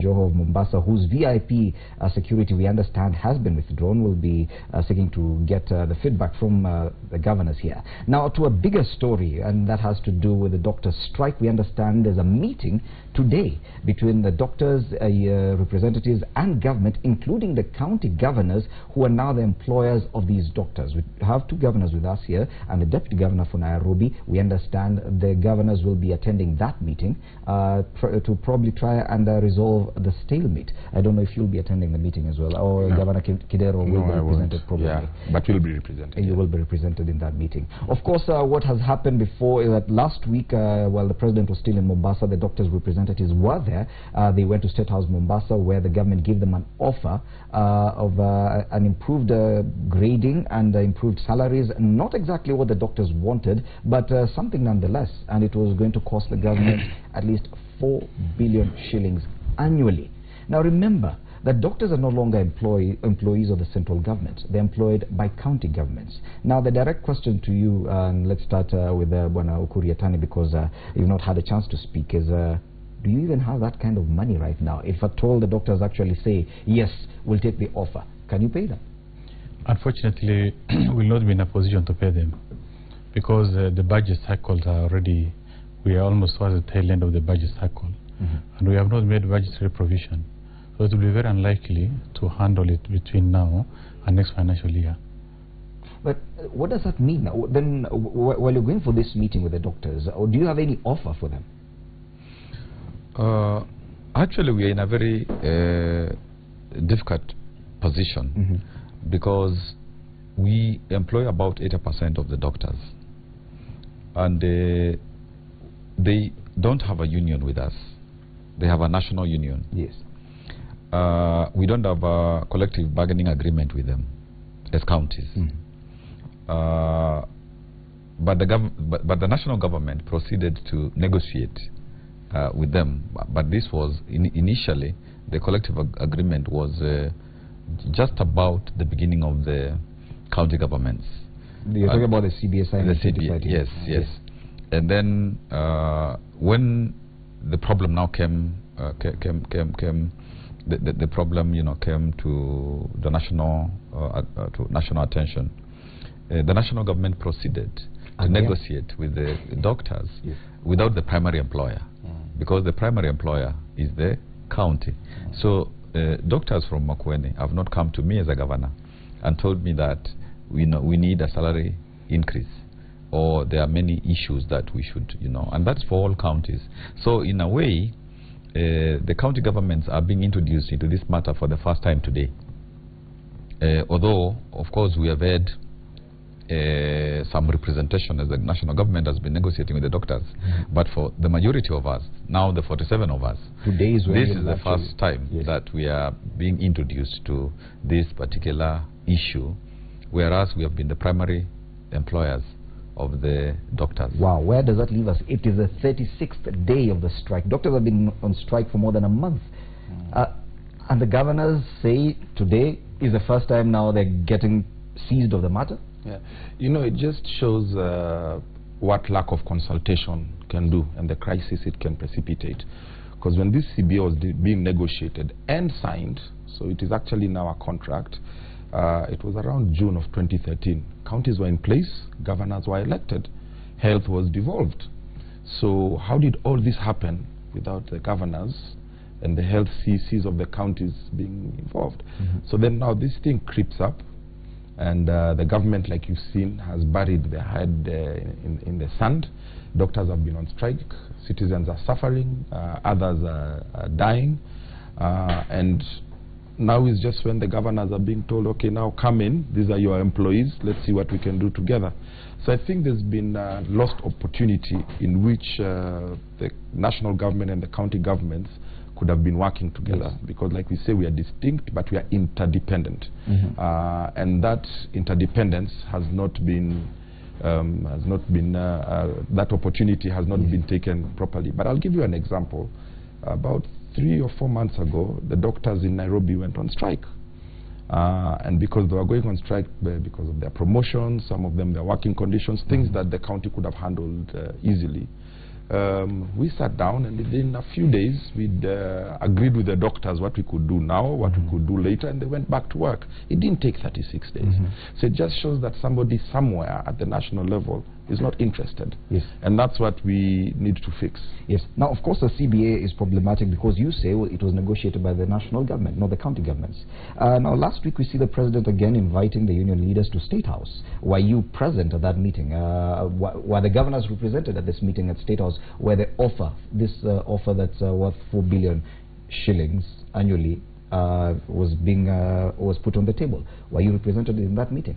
Joho of Mombasa, whose VIP security we understand has been withdrawn, will be seeking to get the feedback from the governors here. Now to a bigger story, and that has to do with the doctors' strike. We understand there's a meeting today between the doctors' representatives and government, including the county governors, who are now the employers of these doctors. We have two governors with us here and the deputy governor for Nairobi. We understand the governors will be attending that meeting to probably try and resolve the stalemate. I don't know if you'll be attending the meeting as well, or no. Governor Kidero will be represented probably. Yeah, but will be represented. You will be represented in that meeting. Of course, what has happened before is that last week, while the president was still in Mombasa, the doctors' representatives were there. They went to State House Mombasa, where the government gave them an offer of an improved grading and improved salaries. Not exactly what the doctors wanted, but something nonetheless. And it was going to cost the government at least 4 billion shillings annually. Now remember that doctors are no longer employees of the central government. They're employed by county governments. Now the direct question to you, and let's start with Bwana Ukur Yatani, because you've not had a chance to speak, is do you even have that kind of money right now? If at all the doctors actually say, yes, we'll take the offer, can you pay them? Unfortunately, we'll not be in a position to pay them, because the budget cycles are already, we are almost towards the tail end of the budget cycle. And we have not made budgetary provision. So it will be very unlikely to handle it between now and next financial year. But what does that mean? Then while you're going for this meeting with the doctors, or do you have any offer for them? Actually, we are in a very difficult position because we employ about 80% of the doctors, and they don't have a union with us. They have a national union. Yes. We don't have a collective bargaining agreement with them as counties. But the national government proceeded to negotiate with them. But this was initially, the collective agreement was just about the beginning of the county governments. You're talking about the CBSI and the CBSI, yes. And then when the problem now came, the problem, came to the national attention. The national government proceeded to negotiate with the doctors without the primary employer, because the primary employer is the county. So doctors from Makueni have not come to me as a governor and told me that we need a salary increase, or there are many issues that we should, and that's for all counties. So in a way, the county governments are being introduced into this matter for the first time today. Although, of course, we have had some representation as the national government has been negotiating with the doctors. But for the majority of us, now the 47 of us, this is the first time that we are being introduced to this particular issue, whereas we have been the primary employers of the doctors. Wow, where does that leave us? It is the 36th day of the strike. Doctors have been on strike for more than a month. And the governors say today is the first time now they're getting seized of the matter? Yeah, it just shows what lack of consultation can do and the crisis it can precipitate. Because when this CBA was being negotiated and signed, so it is actually now a contract, it was around June of 2013. Counties were in place, governors were elected, health was devolved. So how did all this happen without the governors and the health CCs of the counties being involved? So then now this thing creeps up, and the government, like you've seen, has buried their head in the sand. Doctors have been on strike, citizens are suffering, others are dying, and now is just when the governors are being told, okay, now come in, these are your employees, let's see what we can do together. So I think there's been a lost opportunity in which the national government and the county governments could have been working together, because like we say, we are distinct, but we are interdependent. And that interdependence has not been, that opportunity has not been taken properly. But I'll give you an example. About 3 or 4 months ago, the doctors in Nairobi went on strike. And because they were going on strike because of their promotions, some of them their working conditions, things that the county could have handled easily. we sat down, and within a few days we'd agreed with the doctors what we could do now, what we could do later, and they went back to work. It didn't take 36 days. So it just shows that somebody somewhere at the national level is not interested. Yes. And that's what we need to fix. Yes. Now, of course, the CBA is problematic because you say it was negotiated by the national government, not the county governments. Now, last week we see the president again inviting the union leaders to State House. Were you present at that meeting? Were the governors represented at this meeting at State House where the offer, this offer that's worth 4 billion shillings annually was put on the table? Were you represented in that meeting?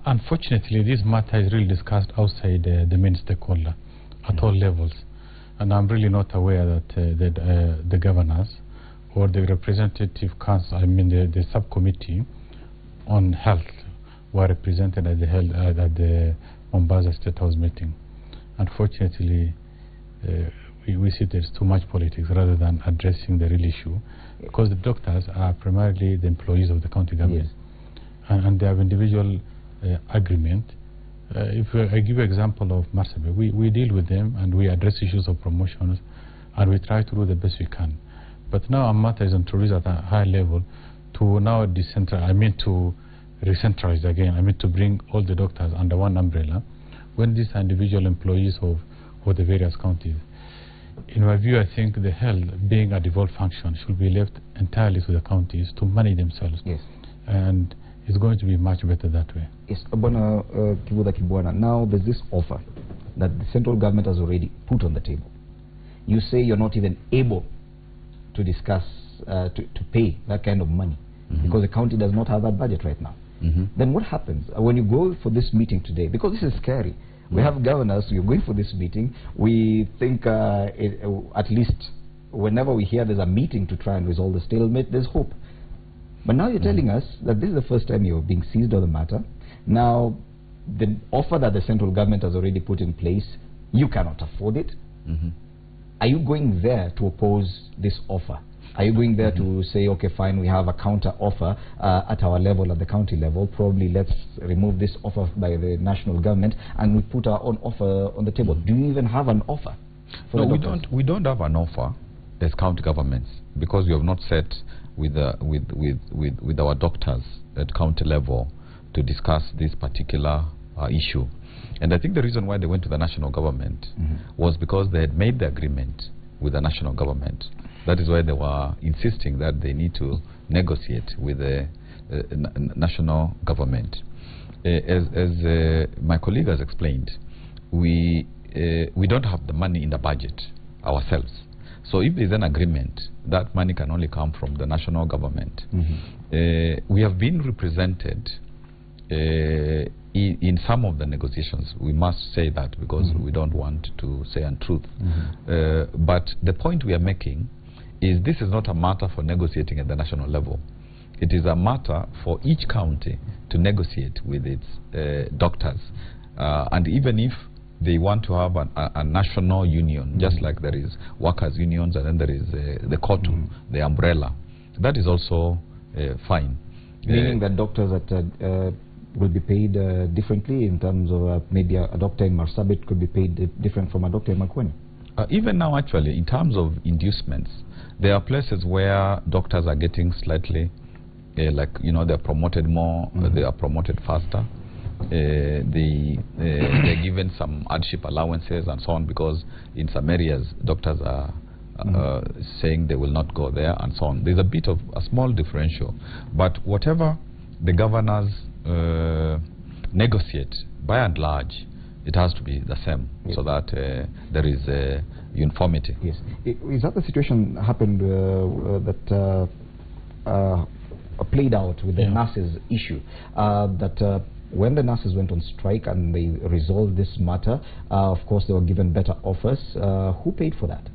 Unfortunately, this matter is really discussed outside the main stakeholder at all levels, and I'm really not aware that the governors or the representative council, I mean the subcommittee on health, were represented at the Mombasa State House meeting. Unfortunately, we see there's too much politics rather than addressing the real issue, because the doctors are primarily the employees of the county government. Yes. And they have individual agreement. If I give you an example of Marsabit, we deal with them and we address issues of promotions, and we try to do the best we can. But now a matter is introduced at a high level to now to recentralize again. To bring all the doctors under one umbrella, when these are individual employees of the various counties. In my view, I think the health, being a devolved function, should be left entirely to the counties to manage themselves. Yes. And it's going to be much better that way. Yes, Kibudha Kibwana, now there's this offer that the central government has already put on the table. You say you're not even able to discuss, to pay that kind of money because the county does not have that budget right now. Then what happens when you go for this meeting today? Because this is scary. We have governors, you're going for this meeting. We think at least whenever we hear there's a meeting to try and resolve the stalemate, there's hope. But now you're telling us that this is the first time you're being seized on the matter. Now, the offer that the central government has already put in place, you cannot afford it. Are you going there to oppose this offer? Are you going there to say, okay, fine, we have a counter offer at our level, at the county level, probably let's remove this offer by the national government and we put our own offer on the table? Do you even have an offer? No, we don't have an offer as county governments, because we have not set with our doctors at county level to discuss this particular issue. And I think the reason why they went to the national government was because they had made the agreement with the national government. That is why they were insisting that they need to negotiate with the national government. As my colleague has explained, we don't have the money in the budget ourselves. So if there's an agreement, that money can only come from the national government. We have been represented in some of the negotiations. We must say that because we don't want to say untruth. But the point we are making is this is not a matter for negotiating at the national level. It is a matter for each county to negotiate with its doctors. And even if they want to have a national union, just like there is workers' unions and then there is the COTU, the umbrella. That is also fine. Meaning that doctors that will be paid differently in terms of maybe a doctor in Marsabit could be paid different from a doctor in Makueni? Even now, actually, in terms of inducements, there are places where doctors are getting slightly, they're promoted more, they are promoted faster. They're given some hardship allowances and so on, because in some areas doctors are saying they will not go there and so on. There's a bit of a small differential, but whatever the governors negotiate, by and large, it has to be the same, so that there is uniformity. Yes. Is that the situation happened that played out with the nurses issue? That when the nurses went on strike and they resolved this matter, of course they were given better offers. Who paid for that?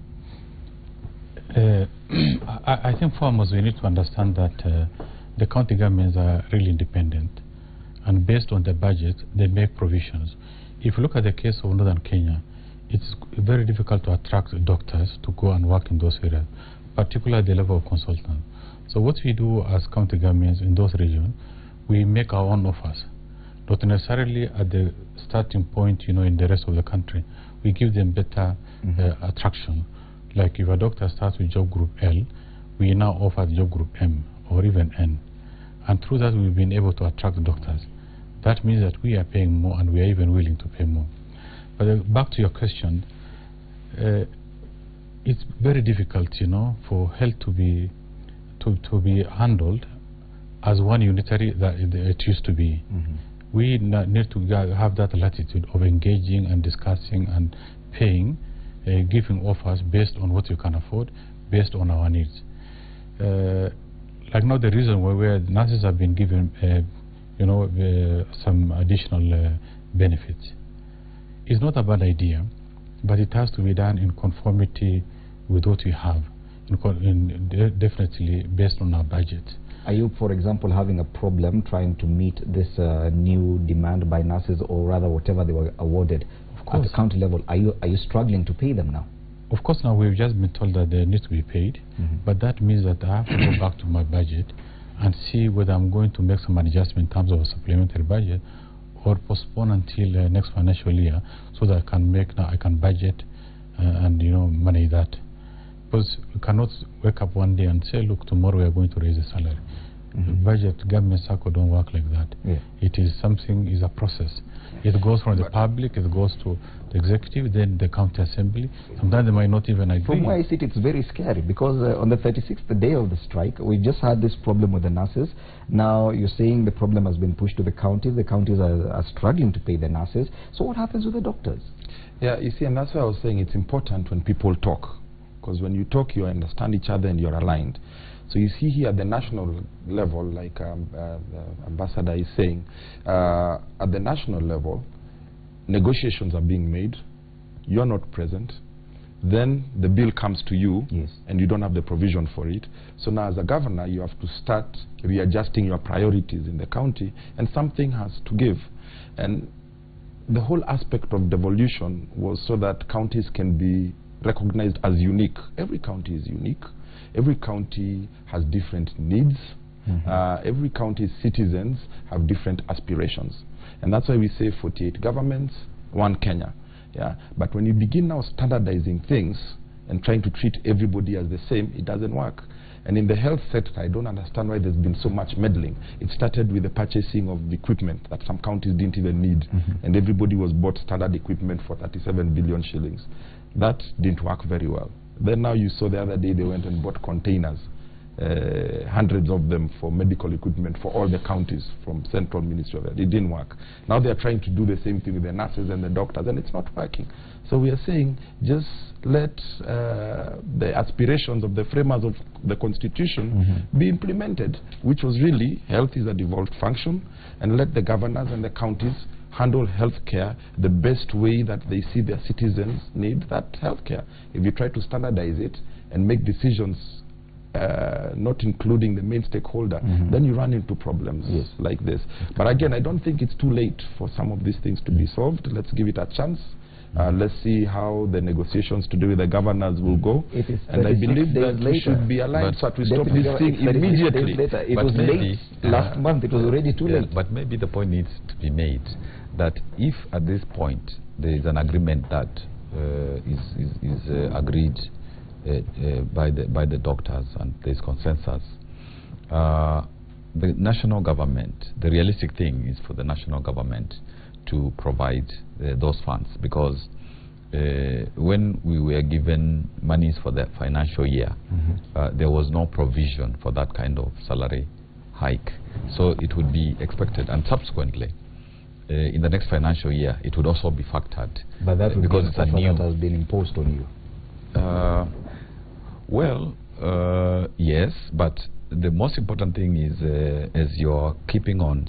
I think foremost we need to understand that the county governments are really independent, and based on their budget they make provisions. If you look at the case of Northern Kenya, it's very difficult to attract doctors to go and work in those areas, particularly at the level of consultant. So what we do as county governments in those regions, we make our own offers, not necessarily at the starting point, in the rest of the country. We give them better attraction. Like if a doctor starts with job group L, we now offer job group M or even N. And through that, we've been able to attract doctors. That means that we are paying more, and we are even willing to pay more. But back to your question, it's very difficult, for health to be handled as one unitary that it used to be. We need to have that latitude of engaging and discussing and paying, giving offers based on what you can afford, based on our needs. Like now, the reason where nurses have been given, some additional benefits, is not a bad idea, but it has to be done in conformity with what we have, definitely based on our budget. Are you, for example, having a problem trying to meet this new demand by nurses, or rather whatever they were awarded at the county level? Are you struggling to pay them now? Of course, now we've just been told that they need to be paid, but that means that I have to go back to my budget and see whether I'm going to make some adjustment in terms of a supplementary budget, or postpone until next financial year, so that I can budget and manage that. Because we cannot wake up one day and say, look, tomorrow we are going to raise the salary. Budget, government cycle don't work like that. It is something, is a process. It goes from the public, it goes to the executive, then the county assembly. Sometimes they might not even agree. From where I sit, it's very scary, because on the 36th day of the strike, we just had this problem with the nurses. Now you're saying the problem has been pushed to the counties. The counties are struggling to pay the nurses. So what happens with the doctors? Yeah, you see, and that's why I was saying it's important when people talk, because when you talk, you understand each other and you're aligned. So you see here at the national level, like the ambassador is saying, at the national level, negotiations are being made. You're not present. Then the bill comes to you, and you don't have the provision for it. So now as a governor, you have to start readjusting your priorities in the county, and something has to give. And the whole aspect of devolution was so that counties can be recognized as unique. Every county is unique. Every county has different needs. Every county's citizens have different aspirations. And that's why we say 48 governments, one Kenya. But when you begin now standardizing things and trying to treat everybody as the same, it doesn't work. And in the health sector, I don't understand why there's been so much meddling. It started with the purchasing of equipment that some counties didn't even need. And everybody was bought standard equipment for 37 billion shillings. That didn't work very well. Then now you saw the other day they went and bought containers, hundreds of them, for medical equipment for all the counties from Central Ministry of Health. It didn't work. Now they are trying to do the same thing with the nurses and the doctors, and it's not working. So we are saying just let the aspirations of the framers of the Constitution be implemented, which was really health is a devolved function, and let the governors and the counties handle healthcare the best way that they see their citizens need that healthcare. If you try to standardize it and make decisions not including the main stakeholder, then you run into problems like this. But again, I don't think it's too late for some of these things to be solved. Let's give it a chance. Let's see how the negotiations to do with the governors will go. And I believe that we should be aligned so that we stop this thing immediately. It was late last month. It was already too late. But maybe the point needs to be made that if at this point there is an agreement that is agreed by the doctors and there is consensus, the national government, the realistic thing is for the national government to provide those funds, because when we were given monies for the financial year, there was no provision for that kind of salary hike. So it would be expected, and subsequently in the next financial year it would also be factored. But that would because be it's a new that has been imposed on you. Yes, but the most important thing is, as you're keeping on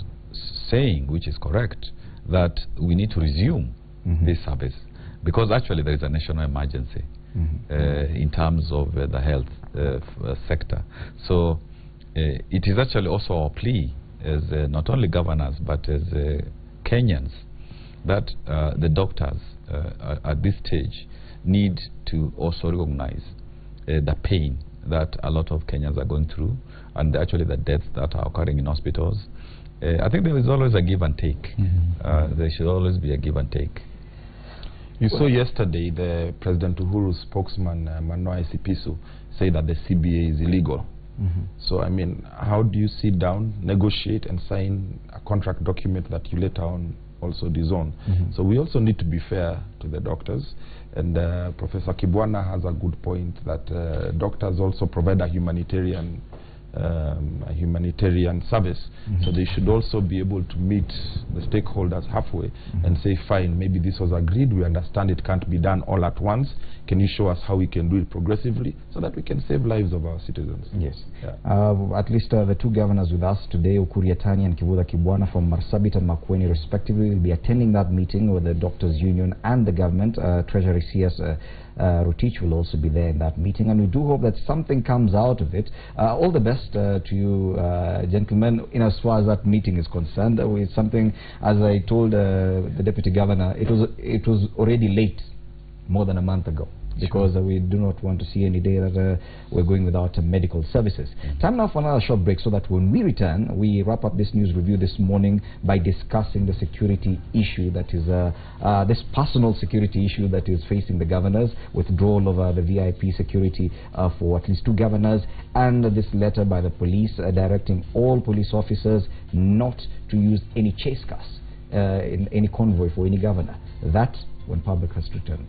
saying, which is correct, that we need to resume this service, because actually there is a national emergency in terms of the health sector. So it is actually also our plea as not only governors but as Kenyans that the doctors at this stage need to also recognize the pain that a lot of Kenyans are going through, and actually the deaths that are occurring in hospitals. I think there is always a give and take. There should always be a give and take. You saw yesterday the President Uhuru's spokesman, Manoa Esipisu, say that the CBA is illegal. So, I mean, how do you sit down, negotiate, and sign a contract document that you later on also disown? So we also need to be fair to the doctors. And Professor Kibwana has a good point that doctors also provide a humanitarian service. So they should also be able to meet the stakeholders halfway and say, fine, maybe this was agreed, we understand it can't be done all at once. Can you show us how we can do it progressively so that we can save lives of our citizens? Yes. At least the two governors with us today, Ukur Yatani and Kivutha Kibwana from Marsabit and Makueni respectively, will be attending that meeting with the Doctors Union and the government. Treasury CS Rotich will also be there in that meeting, and we do hope that something comes out of it. All the best to you gentlemen, in as far as that meeting is concerned. With something, as I told the Deputy Governor, it was already late, more than a month ago, because we do not want to see any day that we're going without medical services. Time now for another short break, so that when we return, we wrap up this news review this morning by discussing the security issue that is this personal security issue that is facing the governors, withdrawal of the VIP security for at least 2 governors, and this letter by the police directing all police officers not to use any chase cars in any convoy for any governor. That when Public Trust returns.